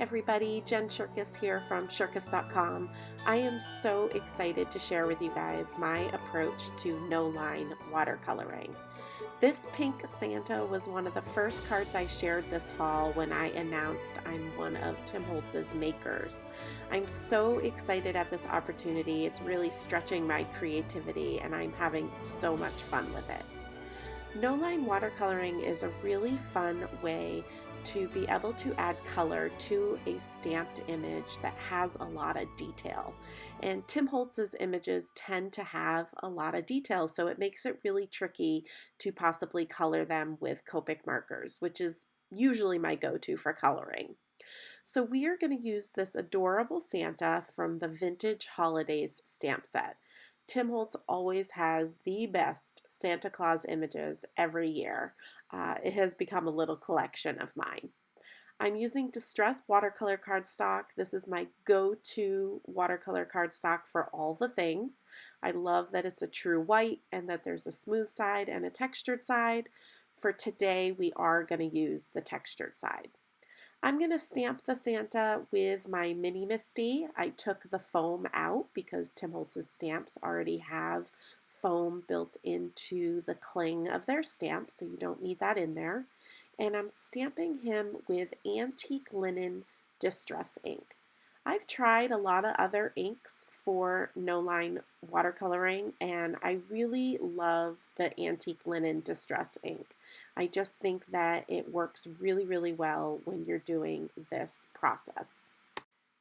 everybody, Jen Shirkus here from Shirkus.com. I am so excited to share with you guys my approach to no-line watercoloring. This pink Santa was one of the first cards I shared this fall when I announced I'm one of Tim Holtz's makers. I'm so excited at this opportunity. It's really stretching my creativity and I'm having so much fun with it. No-line watercoloring is a really fun way to be able to add color to a stamped image that has a lot of detail. And Tim Holtz's images tend to have a lot of detail, so it makes it really tricky to possibly color them with Copic markers, which is usually my go-to for coloring. So we are going to use this adorable Santa from the Vintage Holidays stamp set. Tim Holtz always has the best Santa Claus images every year. It has become a little collection of mine. I'm using distressed watercolor cardstock. This is my go-to watercolor cardstock for all the things. I love that it's a true white and that there's a smooth side and a textured side. For today, we are going to use the textured side. I'm going to stamp the Santa with my Mini Misty. I took the foam out because Tim Holtz's stamps already have foam built into the cling of their stamps, so you don't need that in there. And I'm stamping him with antique linen distress ink. I've tried a lot of other inks for no-line watercoloring, and I really love the antique linen distress ink. I just think that it works really, really well when you're doing this process.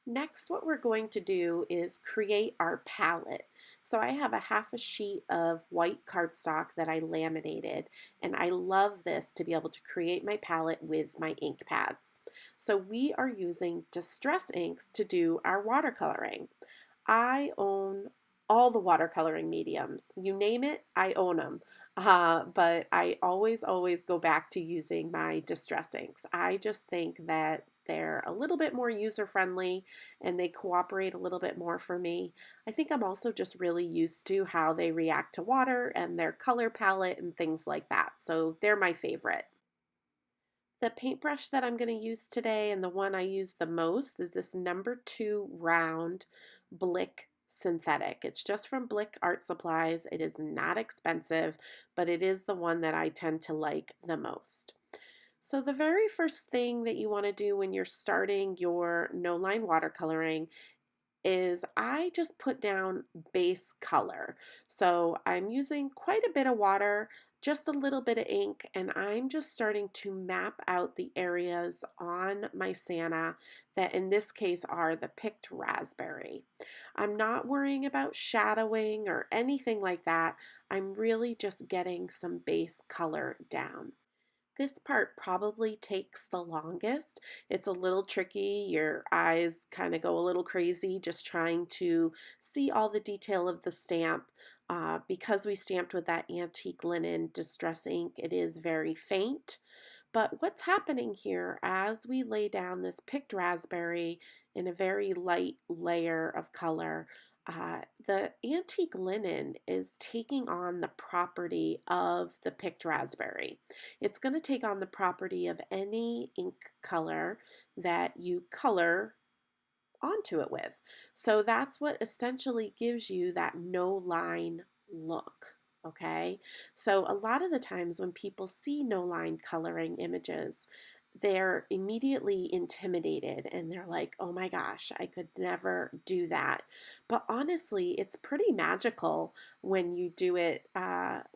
Next, what we're going to do is create our palette. So I have a half a sheet of white cardstock that I laminated, and I love this to be able to create my palette with my ink pads. So we are using distress inks to do our watercoloring. I own all the watercoloring mediums. You name it, I own them. But I always go back to using my distress inks. I just think that they're a little bit more user-friendly and they cooperate a little bit more for me. I think I'm also just really used to how they react to water and their color palette and things like that. So they're my favorite. The paintbrush that I'm going to use today and the one I use the most is this number 2 round Blick synthetic. It's just from Blick Art Supplies. It is not expensive, but it is the one that I tend to like the most. So the very first thing that you want to do when you're starting your no-line watercoloring is I just put down base color. So I'm using quite a bit of water, just a little bit of ink, and I'm just starting to map out the areas on my Santa that in this case are the picked raspberry. I'm not worrying about shadowing or anything like that. I'm really just getting some base color down. This part probably takes the longest. It's a little tricky. Your eyes kind of go a little crazy just trying to see all the detail of the stamp. Because we stamped with that antique linen distress ink, it is very faint. But what's happening here as we lay down this picked raspberry in a very light layer of color, the antique linen is taking on the property of the picked raspberry. It's going to take on the property of any ink color that you color onto it with. So that's what essentially gives you that no line look. Okay, so a lot of the times when people see no line coloring images, they're immediately intimidated and they're like, oh my gosh, I could never do that. But honestly, it's pretty magical when you do it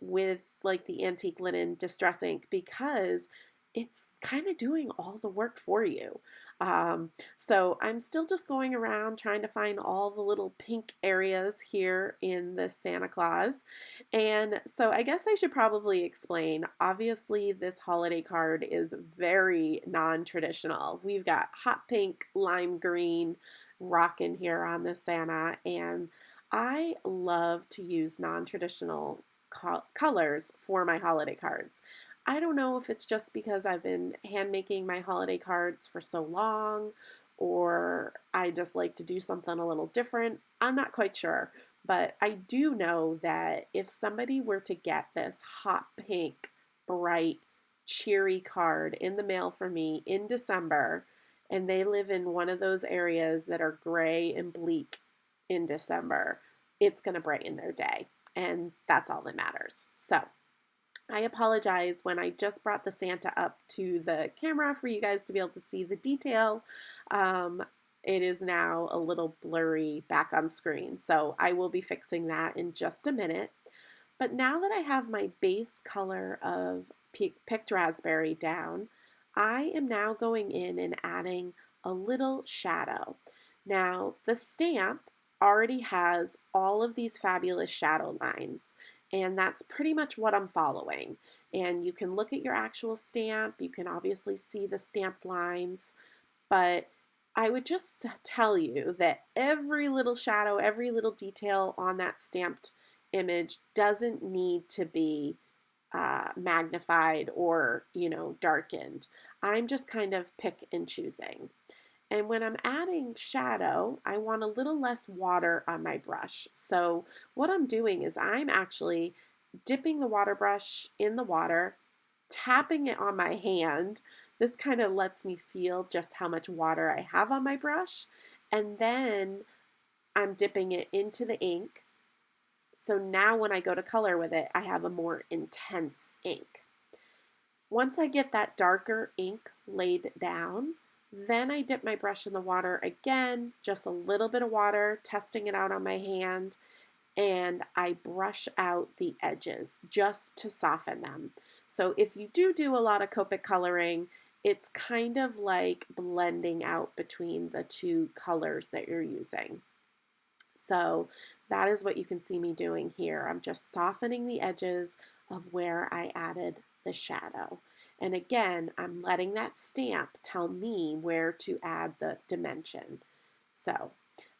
with like the antique linen distress ink because it's kind of doing all the work for you. So I'm still just going around trying to find all the little pink areas here in the Santa Claus. And so I guess I should probably explain. Obviously, this holiday card is very non-traditional. We've got hot pink, lime green, rockin' here on the Santa, and I love to use non-traditional colors for my holiday cards. I don't know if it's just because I've been hand making my holiday cards for so long or I just like to do something a little different. I'm not quite sure, but I do know that if somebody were to get this hot pink, bright, cheery card in the mail for me in December and they live in one of those areas that are gray and bleak in December, it's going to brighten their day. And that's all that matters. So I apologize when I just brought the Santa up to the camera for you guys to be able to see the detail. It is now a little blurry back on screen, so I will be fixing that in just a minute. But now that I have my base color of picked raspberry down, I am now going in and adding a little shadow. Now, the stamp already has all of these fabulous shadow lines, and that's pretty much what I'm following. And you can look at your actual stamp, you can obviously see the stamped lines, but I would just tell you that every little shadow, every little detail on that stamped image doesn't need to be magnified or, darkened. I'm just kind of pick and choosing. And when I'm adding shadow, I want a little less water on my brush. So what I'm doing is I'm actually dipping the water brush in the water, tapping it on my hand. This kind of lets me feel just how much water I have on my brush. And then I'm dipping it into the ink. So now when I go to color with it, I have a more intense ink. Once I get that darker ink laid down, then I dip my brush in the water again, just a little bit of water, testing it out on my hand, and I brush out the edges just to soften them. So if you do a lot of Copic coloring, it's kind of like blending out between the two colors that you're using. So that is what you can see me doing here. I'm just softening the edges of where I added the shadow. And again, I'm letting that stamp tell me where to add the dimension. So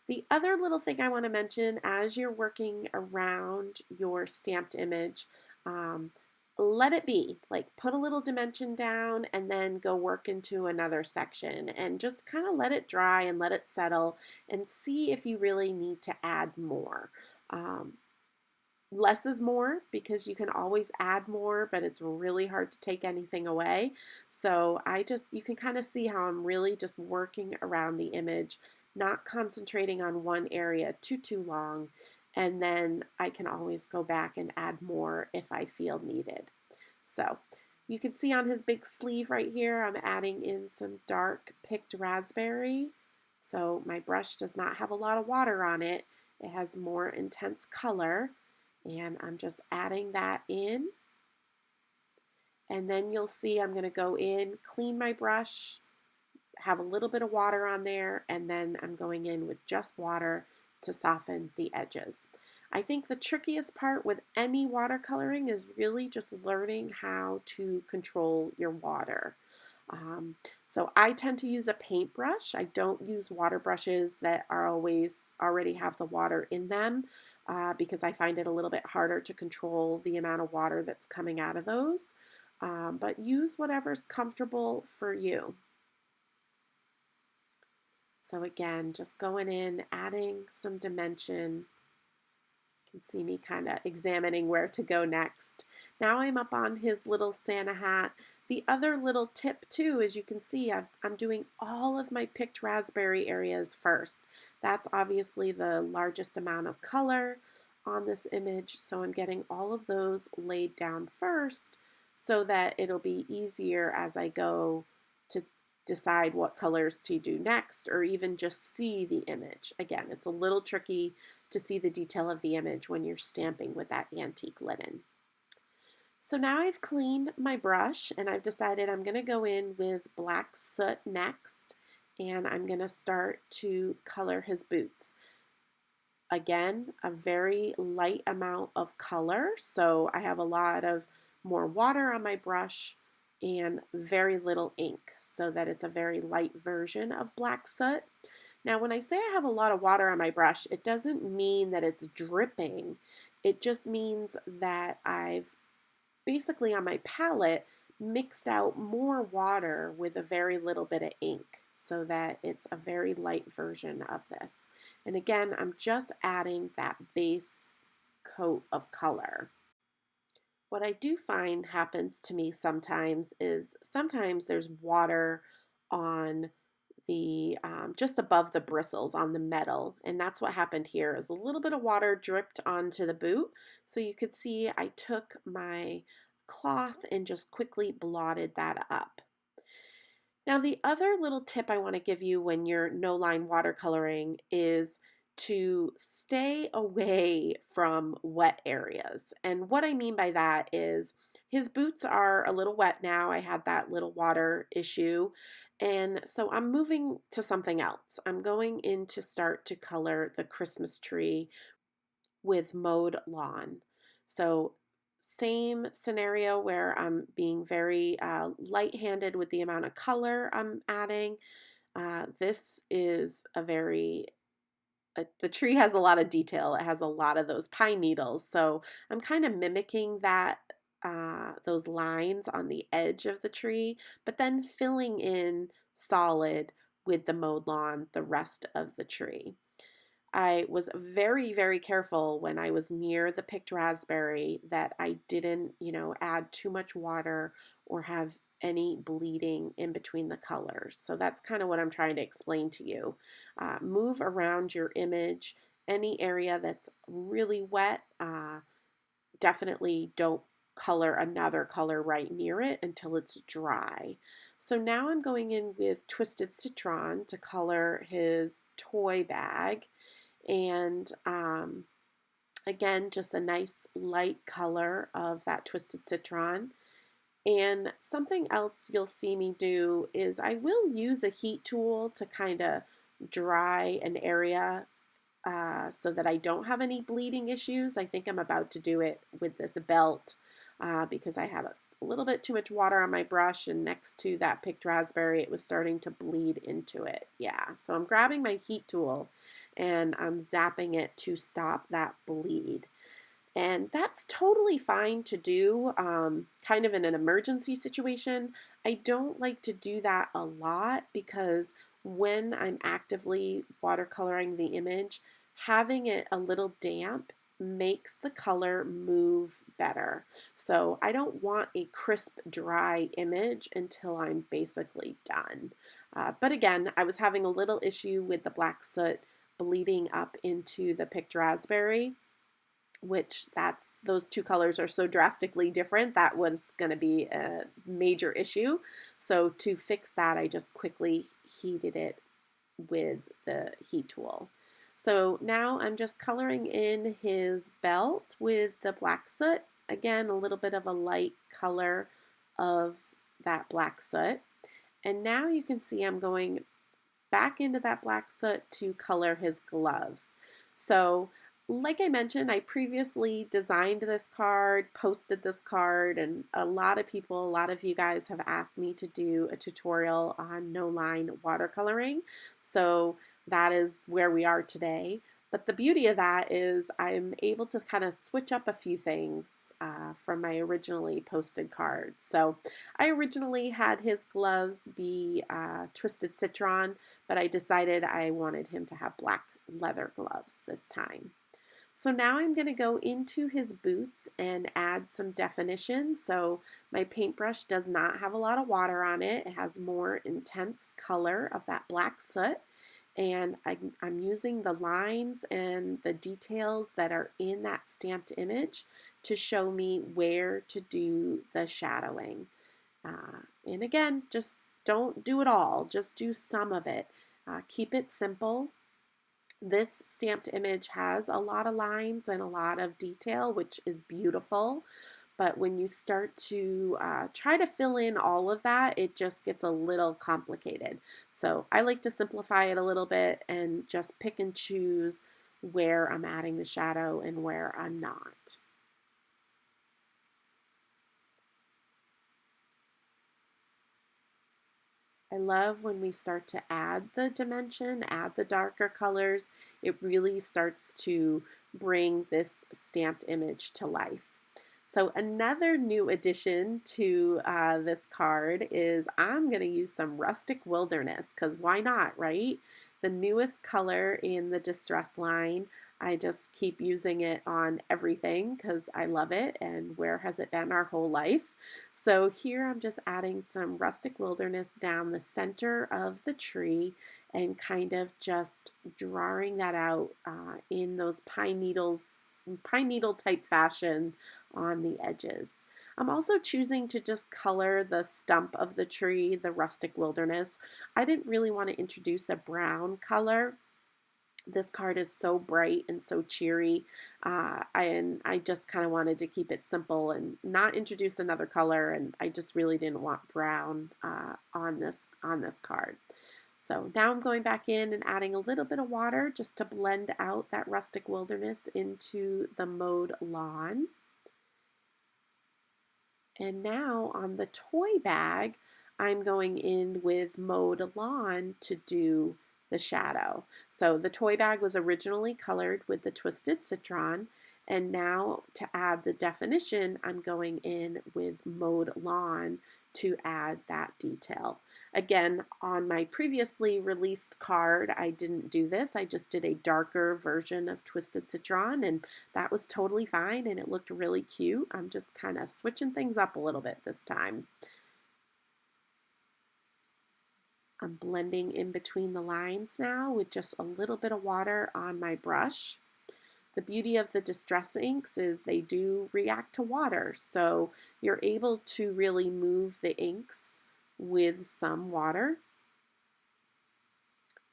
the other little thing I want to mention as you're working around your stamped image, let it be. Like put a little dimension down and then go work into another section and just kind of let it dry and let it settle and see if you really need to add more. Less is more because you can always add more, but it's really hard to take anything away. So you can kind of see how I'm really just working around the image, not concentrating on one area too long, and then I can always go back and add more if I feel needed. So you can see on his big sleeve right here, I'm adding in some dark picked raspberry. So my brush does not have a lot of water on it. It has more intense color. And I'm just adding that in. And then you'll see I'm going to go in, clean my brush, have a little bit of water on there, and then I'm going in with just water to soften the edges. I think the trickiest part with any watercoloring is really just learning how to control your water. So I tend to use a paintbrush. I don't use water brushes that are already have the water in them because I find it a little bit harder to control the amount of water that's coming out of those. But use whatever's comfortable for you. So again, just going in, adding some dimension. You can see me kind of examining where to go next. Now I'm up on his little Santa hat. The other little tip too, as you can see, I'm doing all of my picked raspberry areas first. That's obviously the largest amount of color on this image, so I'm getting all of those laid down first so that it'll be easier as I go to decide what colors to do next or even just see the image. Again, it's a little tricky to see the detail of the image when you're stamping with that antique linen. So now I've cleaned my brush and I've decided I'm going to go in with black soot next, and I'm going to start to color his boots. Again, a very light amount of color, so I have a lot of more water on my brush and very little ink so that it's a very light version of black soot. Now when I say I have a lot of water on my brush, it doesn't mean that it's dripping. It just means that I've basically on my palette mixed out more water with a very little bit of ink so that it's a very light version of this. And again, I'm just adding that base coat of color. What I do find happens to me sometimes is sometimes there's water on the just above the bristles on the metal, and that's what happened here is a little bit of water dripped onto the boot. So you could see I took my cloth and just quickly blotted that up. Now, the other little tip I want to give you when you're no line watercoloring is to stay away from wet areas. And what I mean by that is his boots are a little wet now. I had that little water issue. And so I'm moving to something else. I'm going in to start to color the Christmas tree with mowed lawn. So same scenario where I'm being very light-handed with the amount of color I'm adding. This is a very, the tree has a lot of detail. It has a lot of those pine needles. So I'm kind of mimicking that, those lines on the edge of the tree, but then filling in solid with the mowed lawn the rest of the tree. I was very, very careful when I was near the picked raspberry that I didn't, add too much water or have any bleeding in between the colors. So that's kind of what I'm trying to explain to you. Move around your image. Any area that's really wet, definitely don't color another color right near it until it's dry. So now I'm going in with Twisted Citron to color his toy bag. And again, just a nice light color of that Twisted Citron. And something else you'll see me do is I will use a heat tool to kind of dry an area so that I don't have any bleeding issues. I think I'm about to do it with this belt because I had a little bit too much water on my brush, and next to that picked raspberry it was starting to bleed into it. Yeah, so I'm grabbing my heat tool and I'm zapping it to stop that bleed. And that's totally fine to do, kind of in an emergency situation. I don't like to do that a lot because when I'm actively watercoloring the image, having it a little damp makes the color move better. So I don't want a crisp, dry image until I'm basically done. But again, I was having a little issue with the black soot bleeding up into the picked raspberry, which those two colors are so drastically different, that was going to be a major issue. So to fix that, I just quickly heated it with the heat tool. So now I'm just coloring in his belt with the black soot. Again, a little bit of a light color of that black soot. And now you can see I'm going back into that black soot to color his gloves. So like I mentioned, I previously designed this card, posted this card, and a lot of you guys have asked me to do a tutorial on no line watercoloring. So that is where we are today. But the beauty of that is I'm able to kind of switch up a few things from my originally posted card. So I originally had his gloves be Twisted Citron, but I decided I wanted him to have black leather gloves this time. So now I'm going to go into his boots and add some definition. So my paintbrush does not have a lot of water on it. It has more intense color of that black soot. And I'm using the lines and the details that are in that stamped image to show me where to do the shadowing. And again, just don't do it all, just do some of it. Keep it simple. This stamped image has a lot of lines and a lot of detail, which is beautiful. But when you start to try to fill in all of that, it just gets a little complicated. So I like to simplify it a little bit and just pick and choose where I'm adding the shadow and where I'm not. I love when we start to add the dimension, add the darker colors. It really starts to bring this stamped image to life. So another new addition to this card is I'm going to use some Rustic Wilderness, because why not, right? The newest color in the Distress line. I just keep using it on everything because I love it, and where has it been our whole life? So here I'm just adding some rustic wilderness down the center of the tree and kind of just drawing that out in those pine needle type fashion on the edges. I'm also choosing to just color the stump of the tree, the rustic wilderness. I didn't really want to introduce a brown color. This card is so bright and so cheery, and I just kind of wanted to keep it simple and not introduce another color, and I just really didn't want brown on this card. So now I'm going back in and adding a little bit of water just to blend out that rustic wilderness into the mowed lawn. And now on the toy bag, I'm going in with mowed lawn to do the shadow. So the toy bag was originally colored with the Twisted Citron, and now to add the definition, I'm going in with mowed lawn to add that detail. Again, on my previously released card, I didn't do this. I just did a darker version of Twisted Citron, and that was totally fine, and it looked really cute. I'm just kind of switching things up a little bit this time. I'm blending in between the lines now with just a little bit of water on my brush. The beauty of the distress inks is they do react to water, so you're able to really move the inks with some water,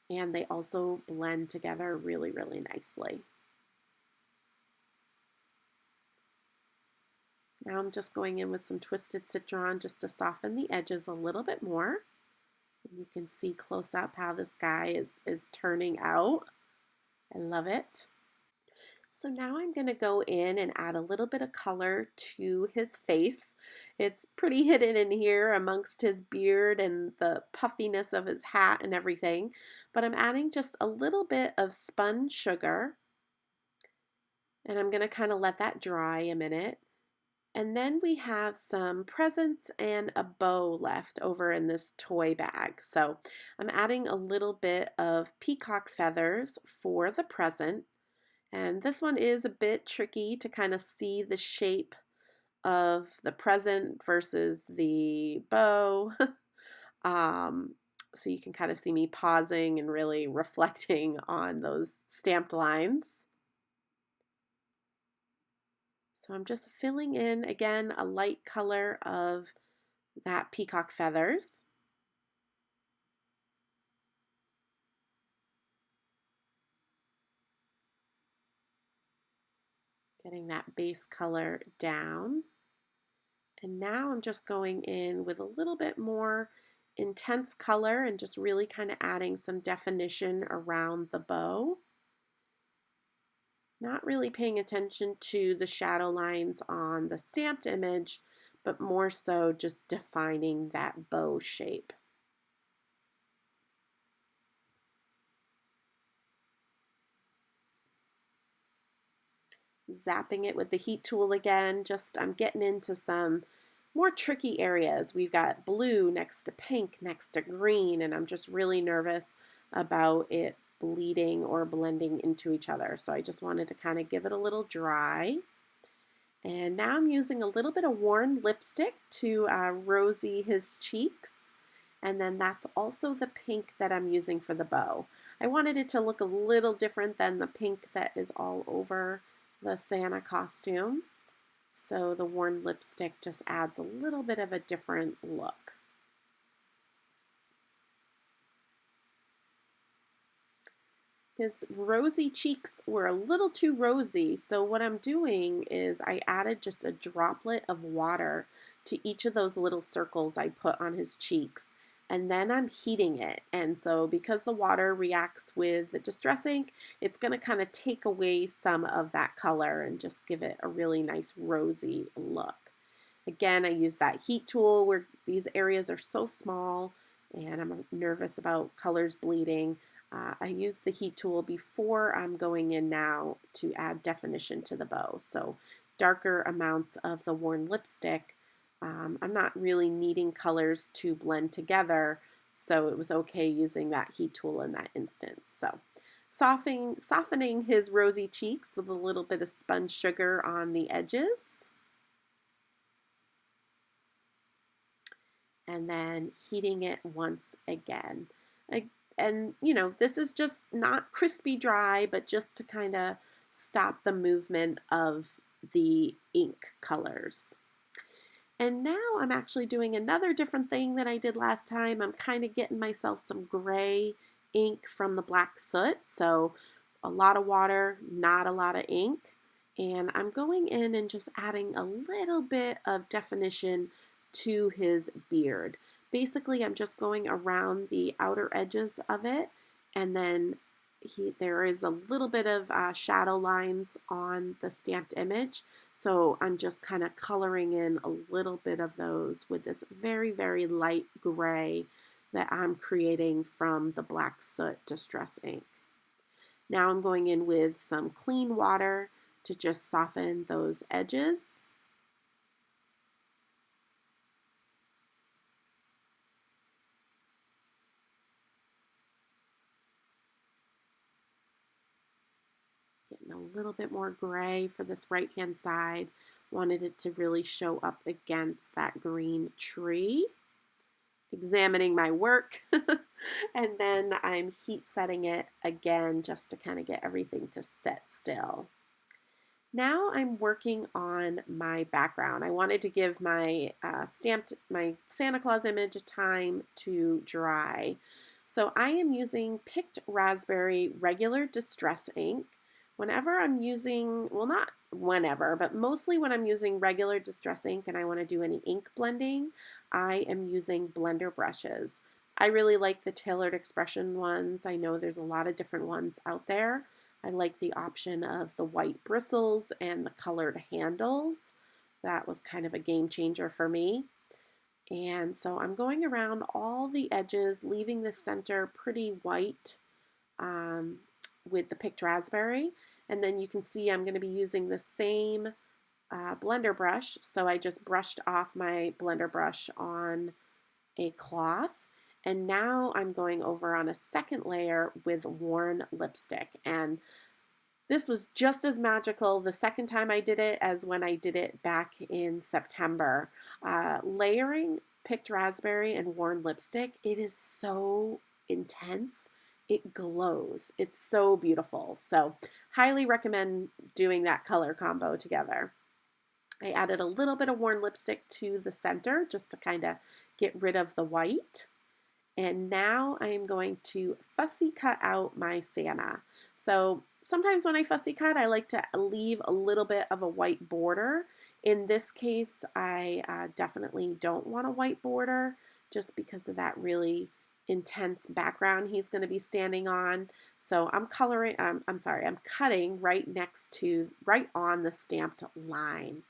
and they also blend together really, really nicely. Now I'm just going in with some Twisted Citron just to soften the edges a little bit more. And you can see close up how this guy is turning out. I love it. So now I'm going to go in and add a little bit of color to his face. It's pretty hidden in here amongst his beard and the puffiness of his hat and everything. But I'm adding just a little bit of spun sugar. And I'm going to kind of let that dry a minute. And then we have some presents and a bow left over in this toy bag. So I'm adding a little bit of peacock feathers for the present. And this one is a bit tricky to kind of see the shape of the present versus the bow. So you can kind of see me pausing and really reflecting on those stamped lines. So I'm just filling in, again, a light color of that peacock feathers. Getting that base color down. And now I'm just going in with a little bit more intense color and just really kind of adding some definition around the bow. Not really paying attention to the shadow lines on the stamped image, but more so just defining that bow shape. Zapping it with the heat tool again, just I'm getting into some more tricky areas. We've got blue next to pink, next to green, and I'm just really nervous about it bleeding or blending into each other. So I just wanted to kind of give it a little dry. And now I'm using a little bit of worn lipstick to rosy his cheeks. And then that's also the pink that I'm using for the bow. I wanted it to look a little different than the pink that is all over the Santa costume. So the worn lipstick just adds a little bit of a different look. His rosy cheeks were a little too rosy, so what I'm doing is I added just a droplet of water to each of those little circles I put on his cheeks, and then I'm heating it. And so because the water reacts with the Distress ink, it's going to kind of take away some of that color and just give it a really nice rosy look. Again, I use that heat tool where these areas are so small and I'm nervous about colors bleeding. I use the heat tool before I'm going in now to add definition to the bow. So darker amounts of the worn lipstick. I'm not really needing colors to blend together, so it was okay using that heat tool in that instance. So softening his rosy cheeks with a little bit of spun sugar on the edges. And then heating it once again. And you know, this is just not crispy dry, but just to kind of stop the movement of the ink colors. And now I'm actually doing another different thing than I did last time. I'm kind of getting myself some gray ink from the black soot. So a lot of water, not a lot of ink. And I'm going in and just adding a little bit of definition to his beard. Basically, I'm just going around the outer edges of it, and then there is a little bit of shadow lines on the stamped image, so I'm just kind of coloring in a little bit of those with this very, very light gray that I'm creating from the black soot distress ink. Now I'm going in with some clean water to just soften those edges. Getting a little bit more gray for this right-hand side. Wanted it to really show up against that green tree. Examining my work. And then I'm heat setting it again just to kind of get everything to set still. Now I'm working on my background. I wanted to give my my Santa Claus image time to dry. So I am using Picked Raspberry regular distress ink. Whenever I'm using, well, not whenever, but mostly when I'm using regular distress ink and I want to do any ink blending, I am using blender brushes. I really like the Tailored Expression ones. I know there's a lot of different ones out there. I like the option of the white bristles and the colored handles. That was kind of a game changer for me. And so I'm going around all the edges, leaving the center pretty white with the Picked Raspberry. And then you can see I'm going to be using the same blender brush. So I just brushed off my blender brush on a cloth. And now I'm going over on a second layer with worn lipstick. And this was just as magical the second time I did it as when I did it back in September. Layering Picked Raspberry and worn lipstick, it is so intense. It glows. It's so beautiful. So highly recommend doing that color combo together. I added a little bit of worn lipstick to the center just to kind of get rid of the white. And now I am going to fussy cut out my Santa. So sometimes when I fussy cut, I like to leave a little bit of a white border. In this case, I definitely don't want a white border just because of that really intense background he's going to be standing on. So I'm cutting right on the stamped line.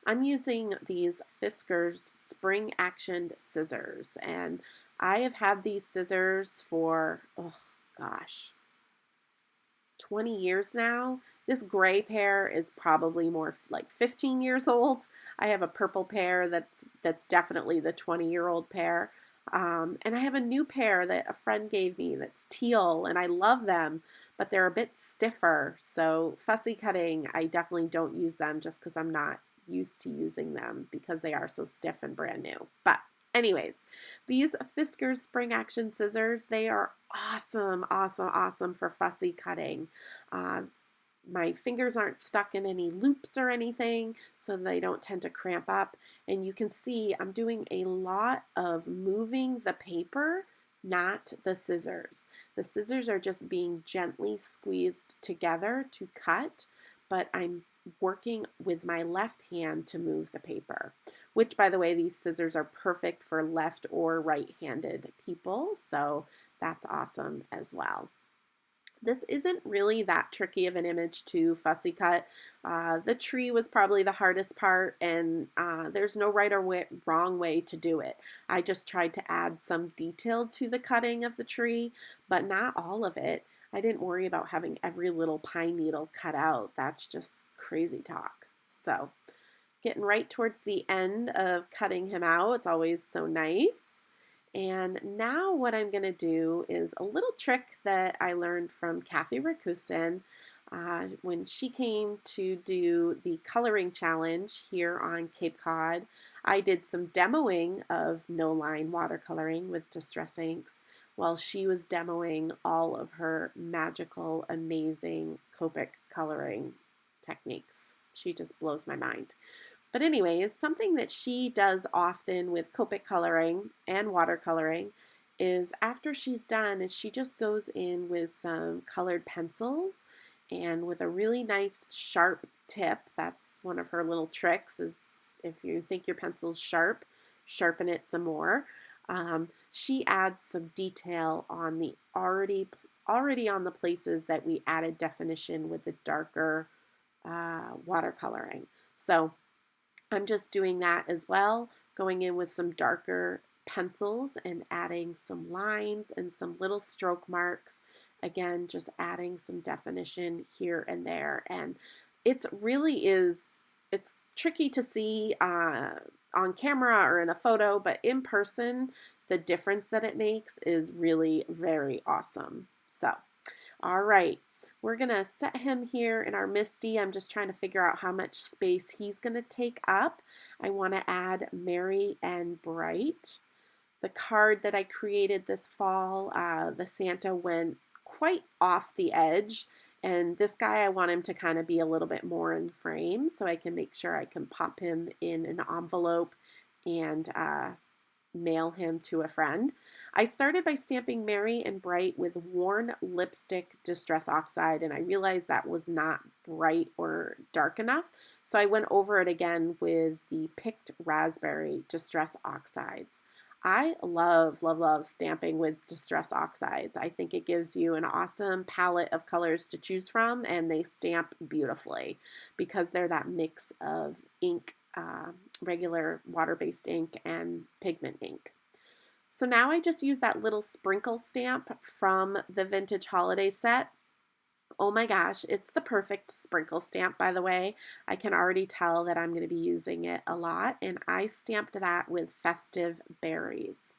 I'm using these Fiskars spring actioned scissors, and I have had these scissors for, oh gosh, 20 years now. This gray pair is probably more like 15 years old. I have a purple pair that's definitely the 20-year-old pair. And I have a new pair that a friend gave me that's teal, and I love them, but they're a bit stiffer. So fussy cutting, I definitely don't use them just because I'm not used to using them because they are so stiff and brand new. But anyways, these Fiskars spring action scissors, they are awesome, awesome, awesome for fussy cutting. My fingers aren't stuck in any loops or anything, so they don't tend to cramp up. And you can see I'm doing a lot of moving the paper, not the scissors. The scissors are just being gently squeezed together to cut, but I'm working with my left hand to move the paper, which, by the way, these scissors are perfect for left or right-handed people, so that's awesome as well. This isn't really that tricky of an image to fussy cut. The tree was probably the hardest part, and there's no right or wrong way to do it. I just tried to add some detail to the cutting of the tree, but not all of it. I didn't worry about having every little pine needle cut out. That's just crazy talk. So getting right towards the end of cutting him out, it's always so nice. And now what I'm going to do is a little trick that I learned from Kathy Rakusin when she came to do the coloring challenge here on Cape Cod. I did some demoing of no-line watercoloring with distress inks while she was demoing all of her magical, amazing Copic coloring techniques. She just blows my mind. But anyways, something that she does often with Copic coloring and watercoloring is after she's done is she just goes in with some colored pencils and with a really nice sharp tip. That's one of her little tricks, is if you think your pencil's sharp, sharpen it some more. She adds some detail on the already on the places that we added definition with the darker watercoloring. So I'm just doing that as well, going in with some darker pencils and adding some lines and some little stroke marks. Again, just adding some definition here and there. And it's tricky to see on camera or in a photo, but in person, the difference that it makes is really very awesome. So, all right. We're going to set him here in our Misty. I'm just trying to figure out how much space he's going to take up. I want to add Merry and Bright. The card that I created this fall, the Santa went quite off the edge. And this guy, I want him to kind of be a little bit more in frame so I can make sure I can pop him in an envelope and mail him to a friend. I started by stamping Merry and Bright with worn lipstick Distress Oxide, and I realized that was not bright or dark enough, so I went over it again with the Picked Raspberry Distress Oxides. I love, love, love stamping with Distress Oxides. I think it gives you an awesome palette of colors to choose from, and they stamp beautifully because they're that mix of ink, regular water-based ink and pigment ink. So now I just use that little sprinkle stamp from the Vintage Holiday set. Oh my gosh, it's the perfect sprinkle stamp, by the way. I can already tell that I'm going to be using it a lot, and I stamped that with Festive Berries.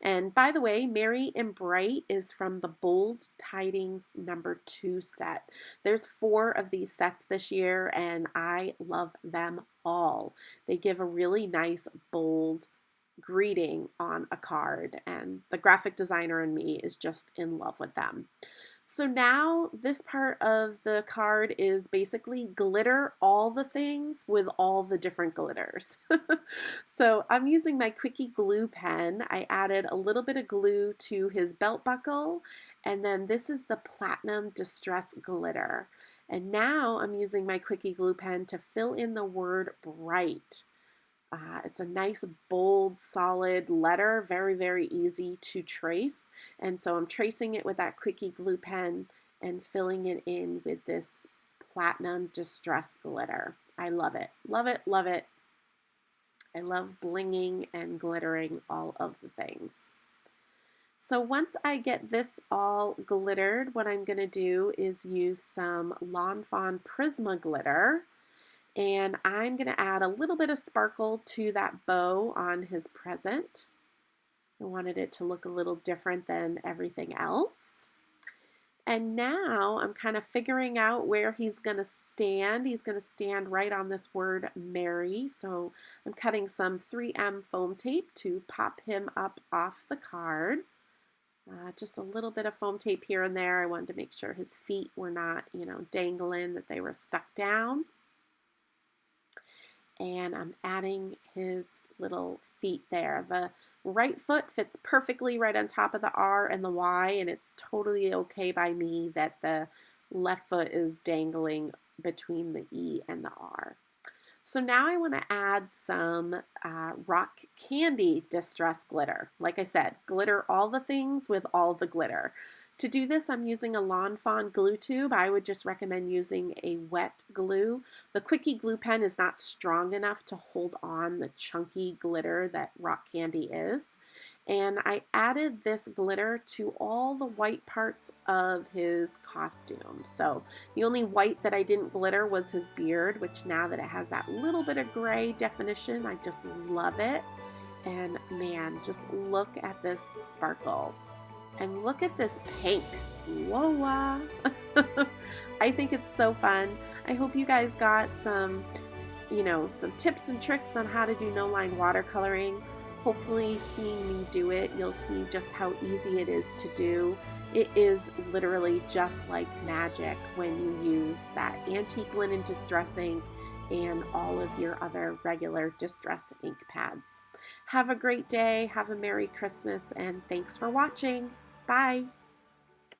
And by the way, Merry and Bright is from the Bold Tidings #2 set. There's 4 of these sets this year, and I love them all. They give a really nice, bold greeting on a card, and the graphic designer in me is just in love with them. So now this part of the card is basically glitter all the things with all the different glitters. So I'm using my Quickie glue pen. I added a little bit of glue to his belt buckle, and then this is the Platinum Distress Glitter. And now I'm using my Quickie glue pen to fill in the word bright. It's a nice, bold, solid letter, very, very easy to trace. And so I'm tracing it with that Quickie glue pen and filling it in with this Platinum Distress Glitter. I love it. Love it, love it. I love blinging and glittering all of the things. So once I get this all glittered, what I'm going to do is use some Lawn Fawn Prisma glitter. And I'm going to add a little bit of sparkle to that bow on his present. I wanted it to look a little different than everything else. And now I'm kind of figuring out where he's going to stand. He's going to stand right on this word Merry. So I'm cutting some 3M foam tape to pop him up off the card. Just a little bit of foam tape here and there. I wanted to make sure his feet were not, dangling, that they were stuck down. And I'm adding his little feet there. The right foot fits perfectly right on top of the R and the Y, and it's totally okay by me that the left foot is dangling between the E and the R. So now I want to add some rock candy distress glitter. Like I said, glitter all the things with all the glitter. To do this, I'm using a Lawn Fawn glue tube. I would just recommend using a wet glue. The Quickie glue pen is not strong enough to hold on the chunky glitter that rock candy is. And I added this glitter to all the white parts of his costume. So the only white that I didn't glitter was his beard, which now that it has that little bit of gray definition, I just love it. And man, just look at this sparkle and look at this pink. Whoa! I think it's so fun. I hope you guys got some some tips and tricks on how to do no-line watercoloring. Hopefully seeing me do it, you'll see just how easy it is to do. It is literally just like magic when you use that antique linen distress ink and all of your other regular distress ink pads. Have a great day, have a Merry Christmas, and thanks for watching. Bye!